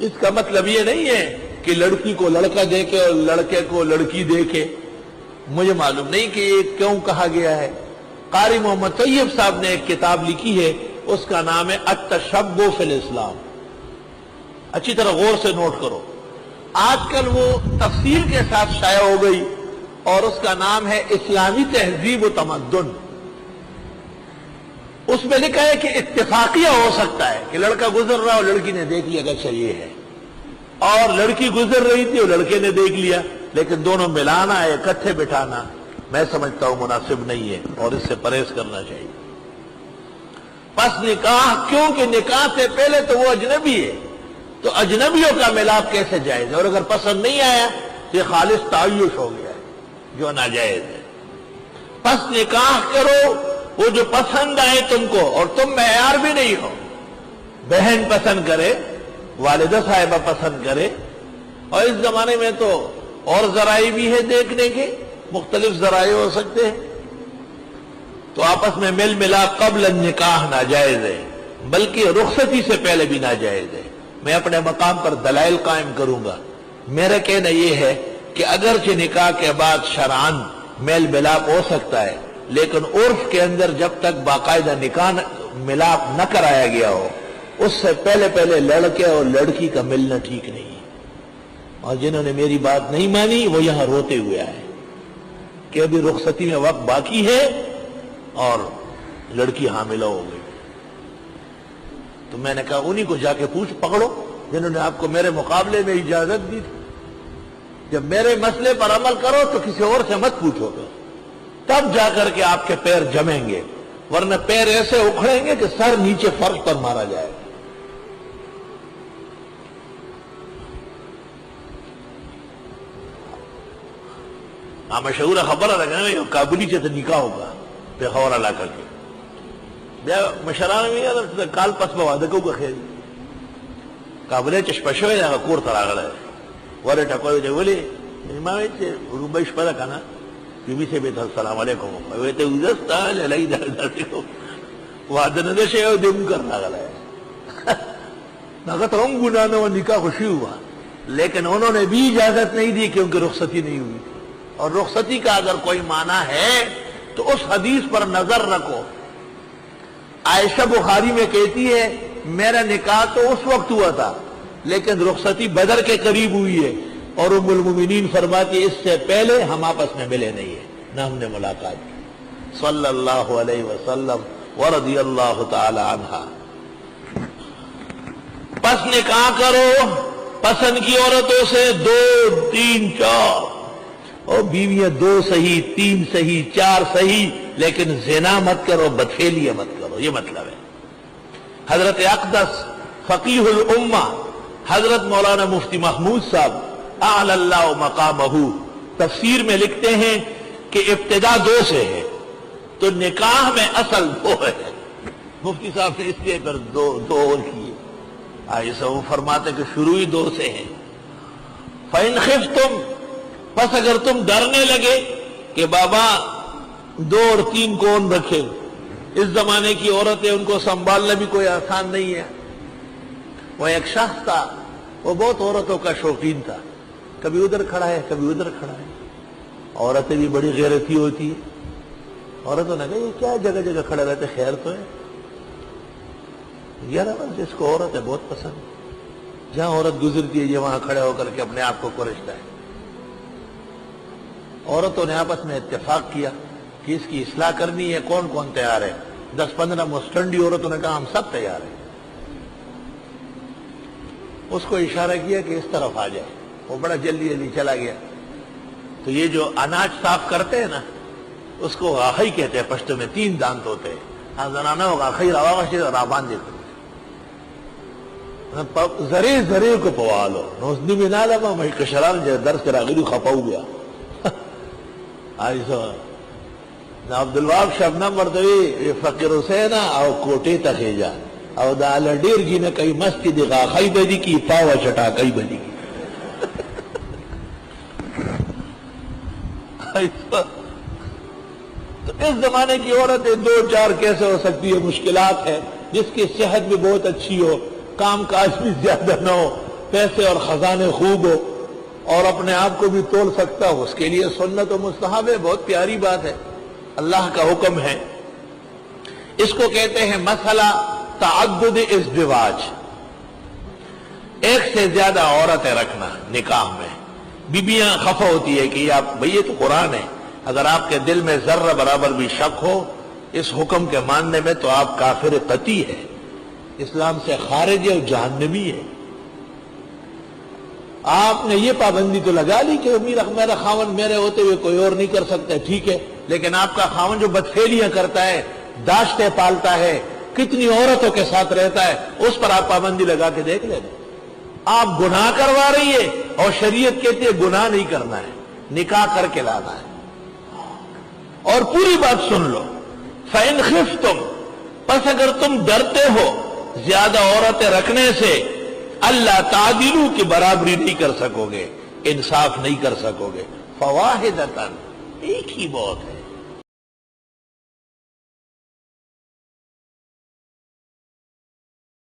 اس کا مطلب یہ نہیں ہے کہ لڑکی کو لڑکا دیکھے اور لڑکے کو لڑکی دیکھے. مجھے معلوم نہیں کہ یہ کیوں کہا گیا ہے. قاری محمد طیب صاحب نے ایک کتاب لکھی ہے، اس کا نام ہے التشبہ فی الاسلام. اچھی طرح غور سے نوٹ کرو. آج کل وہ تفسیر کے ساتھ شائع ہو گئی اور اس کا نام ہے اسلامی تہذیب و تمدن. اس میں لکھا ہے کہ اتفاقیہ ہو سکتا ہے کہ لڑکا گزر رہا اور لڑکی نے دیکھ لیا کہ اچھا یہ ہے، اور لڑکی گزر رہی تھی اور لڑکے نے دیکھ لیا، لیکن دونوں ملانا ہے، اکٹھے بٹھانا میں سمجھتا ہوں مناسب نہیں ہے اور اس سے پرہیز کرنا چاہیے. پس نکاح، کیونکہ نکاح سے پہلے تو وہ اجنبی ہے، تو اجنبیوں کا ملاپ کیسے جائز ہے؟ اور اگر پسند نہیں آیا تو یہ خالص تعیش ہو گیا ہے جو ناجائز ہے. پس نکاح کرو وہ جو پسند آئے تم کو، اور تم معیار بھی نہیں ہو. بہن پسند کرے، والدہ صاحبہ پسند کرے، اور اس زمانے میں تو اور ذرائع بھی ہے دیکھنے کے، مختلف ذرائع ہو سکتے ہیں، تو آپس میں مل ملاپ قبل النکاح ناجائز ہے، بلکہ رخصتی سے پہلے بھی ناجائز ہے. میں اپنے مقام پر دلائل قائم کروں گا. میرا کہنا یہ ہے کہ اگرچہ نکاح کے بعد شرعاً میل ملاپ ہو سکتا ہے، لیکن عرف کے اندر جب تک باقاعدہ نکاح ملاپ نہ کرایا گیا ہو، اس سے پہلے لڑکے اور لڑکی کا ملنا ٹھیک نہیں ہے. اور جنہوں نے میری بات نہیں مانی وہ یہاں روتے ہوئے آئے کہ ابھی رخصتی میں وقت باقی ہے اور لڑکی حاملہ ہو گئی. تو میں نے کہا انہی کو جا کے پکڑو جنہوں نے آپ کو میرے مقابلے میں اجازت دی تھی. جب میرے مسئلے پر عمل کرو تو کسی اور سے مت پوچھو گے، تب جا کر کے آپ کے پیر جمیں گے، ورنہ پیر ایسے اکھڑیں گے کہ سر نیچے فرش پر مارا جائے. مشہور خبر ہے کابلی سے نکاح ہوگا پېښور علاقہ کې بیا مشرانو یې کال پس به واده کوو که خیر کابلی چې شپه شوې ده هغه کور ته راغلی ورې ټکوی دی ولې ما وایي چې روبۍ شپه ده که نه بیبي صاحب ته السلام علیکم وایي ته اوږده ستا لیلی داسې واده نه ده شوی او دی منکر راغلی هغه ته هم ګناه نه وه نکاح خو شوي وه لیکن انہوں نے بھی اجازت نہیں دی کیونکہ رخصتی نہیں ہوئی تھی. اور رخصتی کا اگر کوئی معنی ہے تو اس حدیث پر نظر رکھو. عائشہ بخاری میں کہتی ہے میرا نکاح تو اس وقت ہوا تھا لیکن رخصتی بدر کے قریب ہوئی ہے، اور ام المومنین فرماتی اس سے پہلے ہم آپس میں ملے نہیں ہیں، نہ ہم نے ملاقات کی. صلی اللہ علیہ وسلم ورضی اللہ تعالی عنہا. پس نکاح کرو پسند کی عورتوں سے 2 3 4 اور بیویاں 2 صحیح 3 صحیح 4 صحیح، لیکن زنا مت کرو، بدفعلیاں مت کرو، یہ مطلب ہے. حضرت اقدس فقیہ الامہ حضرت مولانا مفتی محمود صاحب اعلی اللہ مقامہ تفسیر میں لکھتے ہیں کہ ابتدا 2 سے ہے تو نکاح میں اصل 2 ہے. مفتی صاحب نے اس لیے پھر 2 اور کیے. ایسا وہ فرماتے کہ شروع ہی 2 سے ہے. فَإِنْ خِفْتُمْ بس اگر تم ڈرنے لگے کہ بابا 2 اور 3 کون رکھے، اس زمانے کی عورتیں ان کو سنبھالنا بھی کوئی آسان نہیں ہے. وہ ایک شخص تھا، وہ بہت عورتوں کا شوقین تھا، کبھی ادھر کھڑا ہے کبھی ادھر کھڑا ہے. عورتیں بھی بڑی غیرتی ہوتی ہے. عورتوں نے کہا یہ کیا جگہ جگہ کھڑے رہتے، خیر تو ہے. یار بس اس کو عورت ہے بہت پسند، جہاں عورت گزرتی ہے یہ وہاں کھڑے ہو کر کے اپنے آپ کو کورشتا ہے. عورتوں نے آپس میں اتفاق کیا کہ اس کی اصلاح کرنی ہے. کون کون تیار ہے؟ 10-15 مستنڈی عورتوں نے کہا ہم سب تیار ہیں. اس کو اشارہ کیا کہ اس طرف آ جائے. وہ بڑا جلدی جلدی چلا گیا. تو یہ جو اناج صاف کرتے ہیں نا اس کو غاخی کہتے ہیں پشتو میں. 3 دانت ہوتے ہیں. زنانہ ہو غاخی راواشی اور رابان دیکھو زرے زرے کو پوالو نوزنی میں نہ لما میں کشران جو درس کرا غیری خپاو گیا. آئیسو عبدالواب شبنم مردوی فقیر حسین او کوٹے تخی جا او دا لڈیر جی نے کئی مستی دی غاخی بدی کی پاو چٹا کئی بدی کی. تو اس زمانے کی عورتیں 2-4 کیسے ہو سکتی ہے؟ مشکلات ہے. جس کی صحت بھی بہت اچھی ہو، کام کاج بھی زیادہ نہ ہو، پیسے اور خزانے خوب ہو اور اپنے آپ کو بھی تول سکتا ہو، اس کے لیے سنت و مستحب ہے، بہت پیاری بات ہے، اللہ کا حکم ہے۔ اس کو کہتے ہیں مسئلہ تعدد ازدواج، ایک سے زیادہ عورتیں رکھنا نکاح میں۔ بیبیاں خفا ہوتی ہے کہ یہ تو قرآن ہے، اگر آپ کے دل میں ذرہ برابر بھی شک ہو اس حکم کے ماننے میں تو آپ کافر قطعی ہے، اسلام سے خارج ہے اور جہنمی ہے۔ آپ نے یہ پابندی تو لگا لی کہ میرا خاون میرے ہوتے ہوئے کوئی اور نہیں کر سکتا، ٹھیک ہے، لیکن آپ کا خاون جو بدفعلیاں کرتا ہے، داشتیں پالتا ہے، کتنی عورتوں کے ساتھ رہتا ہے، اس پر آپ پابندی لگا کے دیکھ لیں۔ آپ گناہ کروا رہی ہے اور شریعت کہتی ہے گناہ نہیں کرنا ہے، نکاح کر کے لانا ہے۔ اور پوری بات سن لو، فَإِنْ خِفْتُمْ، پس اگر تم ڈرتے ہو زیادہ عورتیں رکھنے سے، اللہ تعدلوا کی برابری نہیں کر سکو گے، انصاف نہیں کر سکو گے، فواحدۃ، ایک ہی بہت ہے۔